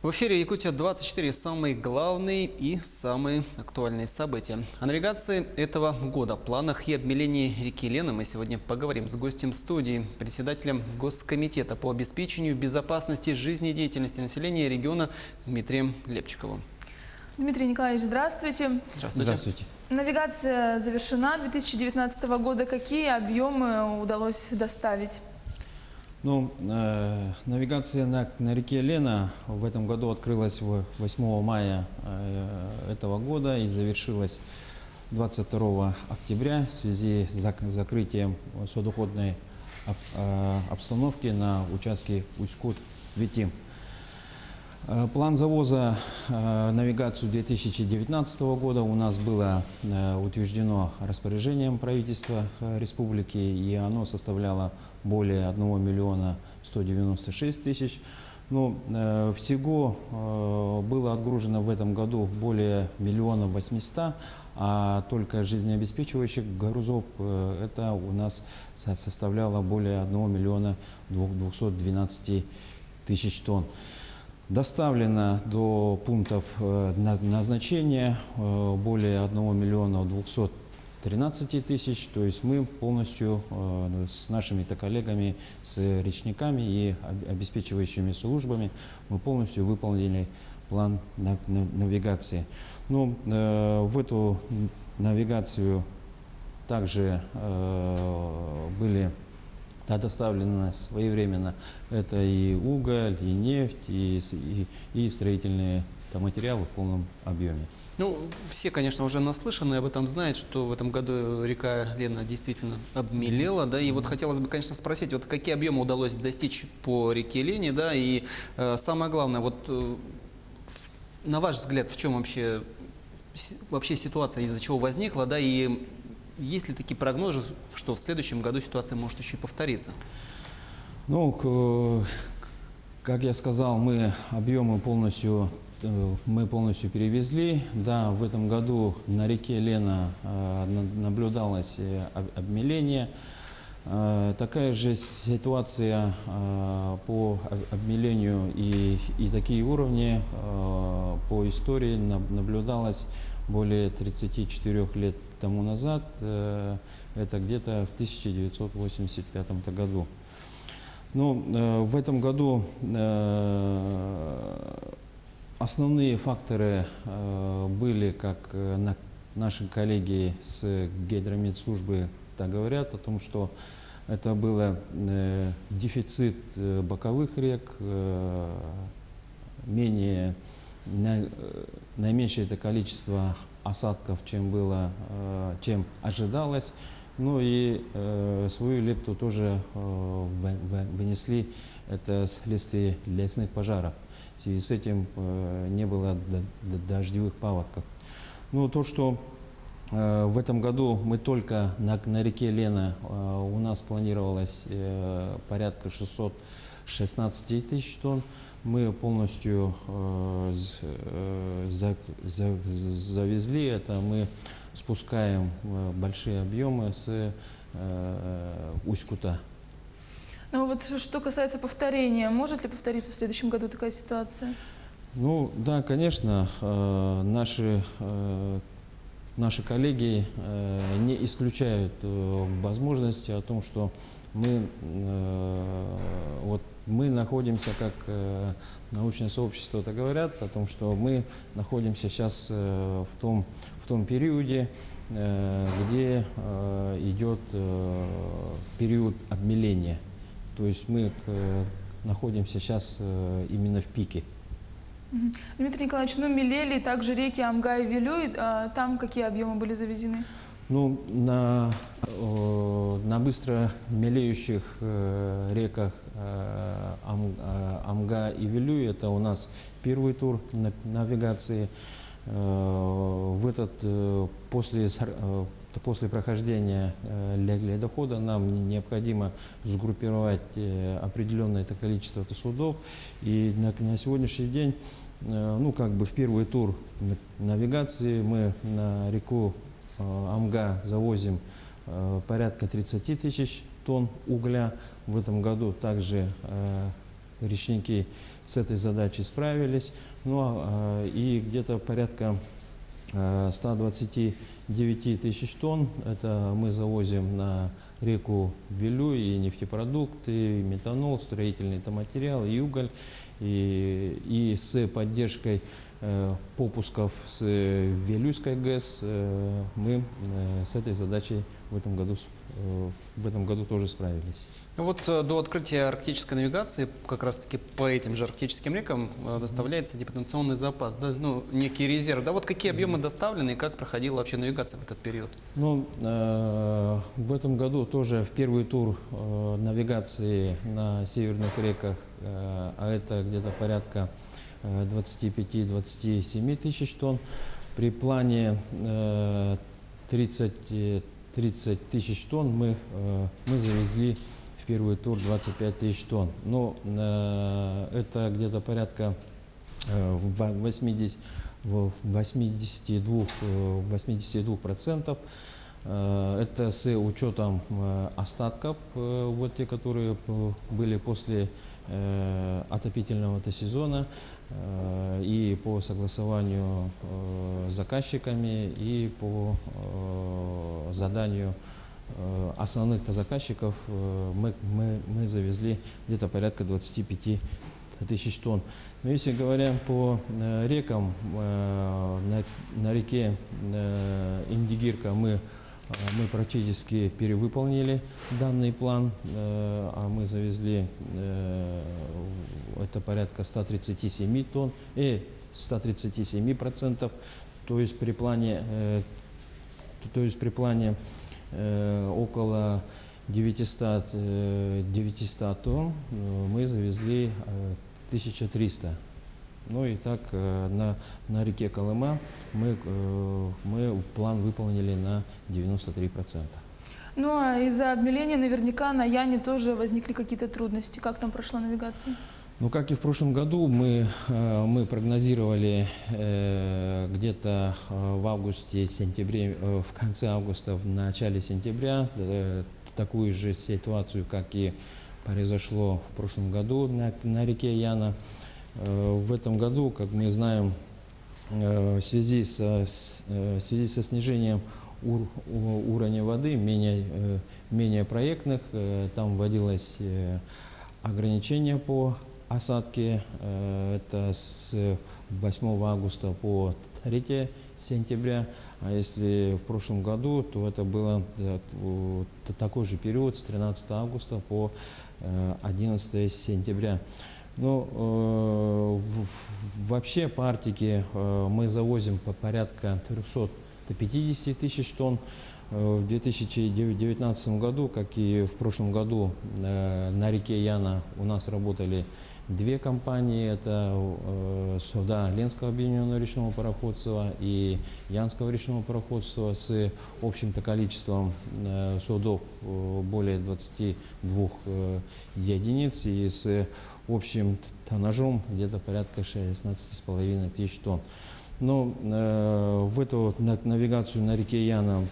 В эфире Якутия-24 самые главные и самые актуальные события. О навигации этого года, планах и обмелении реки Лены мы сегодня поговорим с гостем студии, председателем Госкомитета по обеспечению безопасности жизнедеятельности населения региона Дмитрием Лепчиковым. Дмитрий Николаевич, здравствуйте. Здравствуйте. Здравствуйте. Навигация завершена 2019 года. Какие объемы удалось доставить? Навигация на реке Лена в этом году открылась 8 мая этого года и завершилась 22 октября в связи с закрытием судоходной обстановки на участке Усть-Кут-Витим. План завоза навигацию 2019 года у нас было утверждено распоряжением правительства республики, и оно составляло более 1 миллиона 196 тысяч. Всего было отгружено в этом году более 1 800 000, а только жизнеобеспечивающих грузов это у нас составляло более 1 212 000 тонн. Доставлено до пунктов назначения более 1 213 000, то есть мы полностью с нашими коллегами, с речниками и обеспечивающими службами, мы полностью выполнили план навигации. В эту навигацию также были доставлено своевременно это и уголь, и нефть, и строительные материалы в полном объеме. Все, конечно, уже наслышаны об этом, знают, что в этом году река Лена действительно обмелела, да, и вот хотелось бы, конечно, спросить, вот какие объемы удалось достичь по реке Лене, да, и самое главное, вот на ваш взгляд, в чем вообще ситуация, из-за чего возникла, да, и есть ли такие прогнозы, что в следующем году ситуация может еще и повториться? Как я сказал, мы объемы полностью перевезли. Да, в этом году на реке Лена наблюдалось обмеление. Такая же ситуация по обмелению и такие уровни по истории наблюдалось более 34 лет тому назад, это где-то в 1985 году. В этом году основные факторы были, как наши коллеги с гидрометслужбы говорят, о том, что это был дефицит боковых рек, наименьшее это количество осадков, чем ожидалось. И свою лепту тоже вынесли это вследствие лесных пожаров. В связи с этим не было дождевых паводков. То, что в этом году мы только на реке Лена у нас планировалось порядка 616 тысяч тонн. Мы полностью завезли это, мы спускаем большие объемы с Усть-Кута. Что касается повторения, может ли повториться в следующем году такая ситуация? Да, конечно, наши коллеги не исключают возможности о том, что мы находимся, как научное сообщество это говорят, о том, что мы находимся сейчас в том периоде, где идет период обмеления. То есть мы находимся сейчас именно в пике. Дмитрий Николаевич, мелели также реки Амга и Вилюй, там какие объемы были завезены? На быстро мелеющих реках Амга и Вилюй это у нас первый тур навигации. После прохождения ледохода нам необходимо сгруппировать определенное количество судов. И на сегодняшний день, в первый тур навигации мы на реку Амга завозим порядка 30 тысяч тонн угля. В этом году также речники с этой задачей справились. И где-то порядка 129 тысяч тонн это мы завозим на реку Вилюй и нефтепродукты, и метанол, строительный материал, и уголь. И с поддержкой попусков с Вилюйской ГЭС мы с этой задачей в этом году тоже справились. Вот до открытия арктической навигации как раз-таки по этим же арктическим рекам доставляется депотенционный запас, да, ну, некий резерв. Да, вот какие объемы доставлены и как проходила вообще навигация в этот период? Ну, в этом году тоже в первый тур навигации на северных реках, а это где-то порядка 25-27 тысяч тонн. При плане 30 тысяч тонн мы завезли в первый тур 25 тысяч тонн. Но это где-то порядка 82%. Это с учетом остатков, вот те, которые были после отопительного сезона, и по согласованию с заказчиками, и по заданию основных заказчиков мы завезли где-то порядка 25 тысяч тонн. Но если говоря по рекам, на реке Индигирка мы практически перевыполнили данный план, а мы завезли это порядка 137 тонн, 137%, то есть при плане около 900 тонн мы завезли 1300. Ну и так на реке Колыма мы план выполнили на 93%. Ну а из-за обмеления наверняка на Яне тоже возникли какие-то трудности. Как там прошла навигация? Ну, как и в прошлом году, мы прогнозировали где-то в августе-сентябре, в конце августа, в начале сентября такую же ситуацию, как и произошло в прошлом году на реке Яна. В этом году, как мы знаем, в связи со снижением уровня воды, менее проектных, там вводилось ограничение по осадке. Это с 8 августа по 3 сентября. А если в прошлом году, то это было такой же период с 13 августа по 11 сентября. Ну, вообще по Арктике мы завозим по порядка 350 тысяч тонн. В 2019 году, как и в прошлом году, на реке Яна у нас работали две компании. Это суда Ленского объединенного речного пароходства и Янского речного пароходства с общим количеством судов более 22 единиц и с общим тоннажом где-то порядка 16,5 тысяч тонн. Но в эту навигацию на реке Яна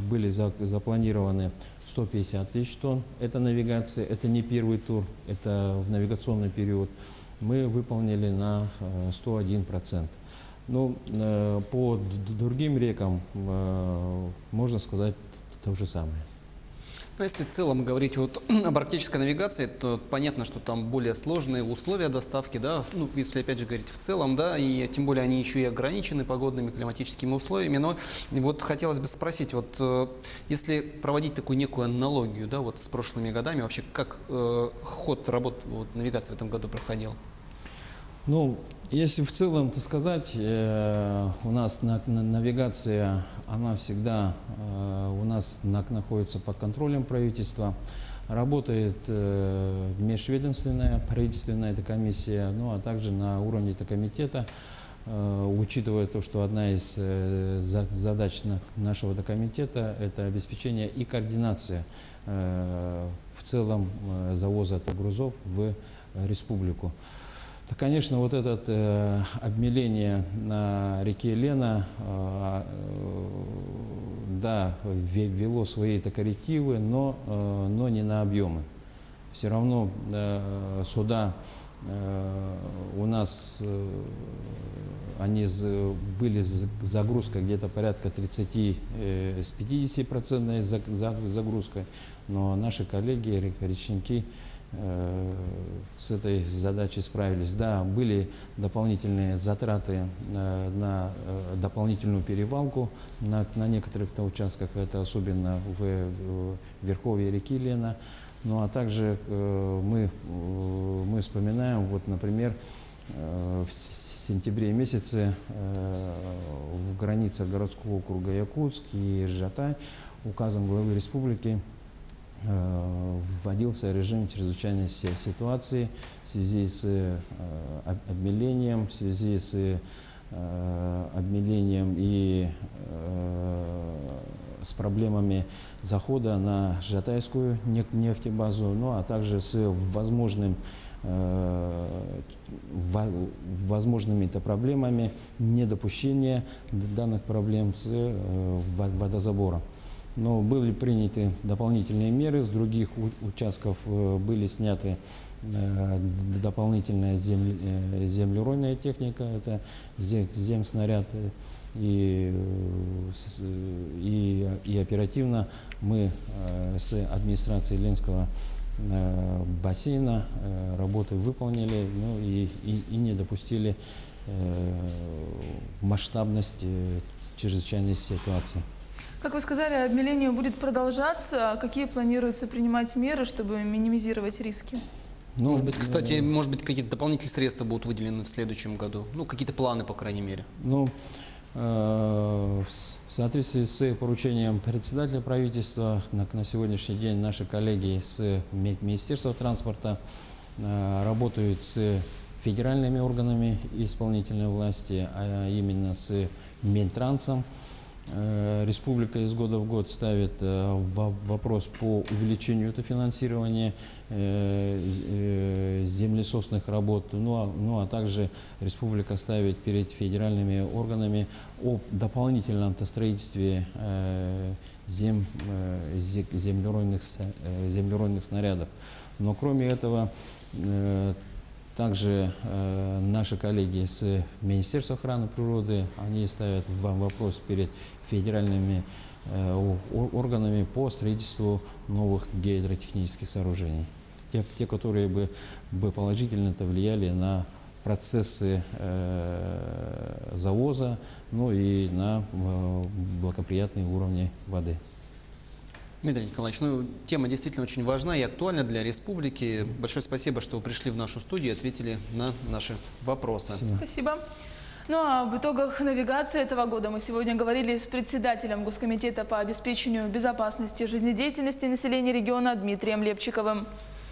были запланированы 150 тысяч тонн. Это навигация, это не первый тур, это в навигационный период. Мы выполнили на 101%. Ну, по другим рекам можно сказать то же самое. Ну, если в целом говорить вот об арктической навигации, то понятно, что там более сложные условия доставки, да, ну, если опять же говорить в целом, да, и тем более они еще и ограничены погодными климатическими условиями, но вот хотелось бы спросить, вот если проводить такую некую аналогию, да, вот с прошлыми годами, вообще как ход работы навигации в этом году проходил? Ну, если в целом, так сказать, у нас навигация, она всегда у нас находится под контролем правительства. Работает межведомственная правительственная комиссия, ну а также на уровне комитета, учитывая то, что одна из задач нашего комитета – это обеспечение и координация в целом завоза грузов в республику. Конечно, вот это обмеление на реке Лена, да, ввело свои коррективы, но не на объемы. все равно суда у нас они были загрузка где-то порядка 30 с 50% загрузкой, но наши коллеги, речники с этой задачей справились. Да, были дополнительные затраты на дополнительную перевалку на некоторых участках, это особенно в верховье реки Лена. Ну а также мы вспоминаем, вот, например, в сентябре месяце в границах городского округа Якутск и Жатай указом главы республики вводился режим чрезвычайной ситуации в связи с обмелением, в связи с обмелением и с проблемами захода на Жатайскую нефтебазу, ну а также с возможными-то проблемами недопущения данных проблем с водозабором. Но были приняты дополнительные меры, с других участков были сняты дополнительная землеройная техника, это земснаряд, и оперативно мы с администрацией Ленского бассейна работы выполнили, ну, и не допустили масштабность чрезвычайной ситуации. Как вы сказали, обмеление будет продолжаться. Какие планируется принимать меры, чтобы минимизировать риски? Ну, может быть, кстати, может быть, какие-то дополнительные средства будут выделены в следующем году? Ну, какие-то планы, по крайней мере. Ну, в соответствии с поручением председателя правительства, на сегодняшний день наши коллеги с Министерства транспорта работают с федеральными органами исполнительной власти, а именно с Минтрансом. Республика из года в год ставит вопрос по увеличению этого финансирования землесосных работ, ну а также республика ставит перед федеральными органами о дополнительном строительстве землеройных снарядов. Но кроме этого, также наши коллеги с Министерства охраны природы, они ставят вопрос перед федеральными органами по строительству новых гидротехнических сооружений. Те, которые бы положительно влияли на процессы завоза, ну и на благоприятные уровни воды. Дмитрий Николаевич, ну, тема действительно очень важна и актуальна для республики. Большое спасибо, что вы пришли в нашу студию и ответили на наши вопросы. Спасибо. Ну а об итогах навигации этого года мы сегодня говорили с председателем Госкомитета по обеспечению безопасности жизнедеятельности населения региона Дмитрием Лепчиковым.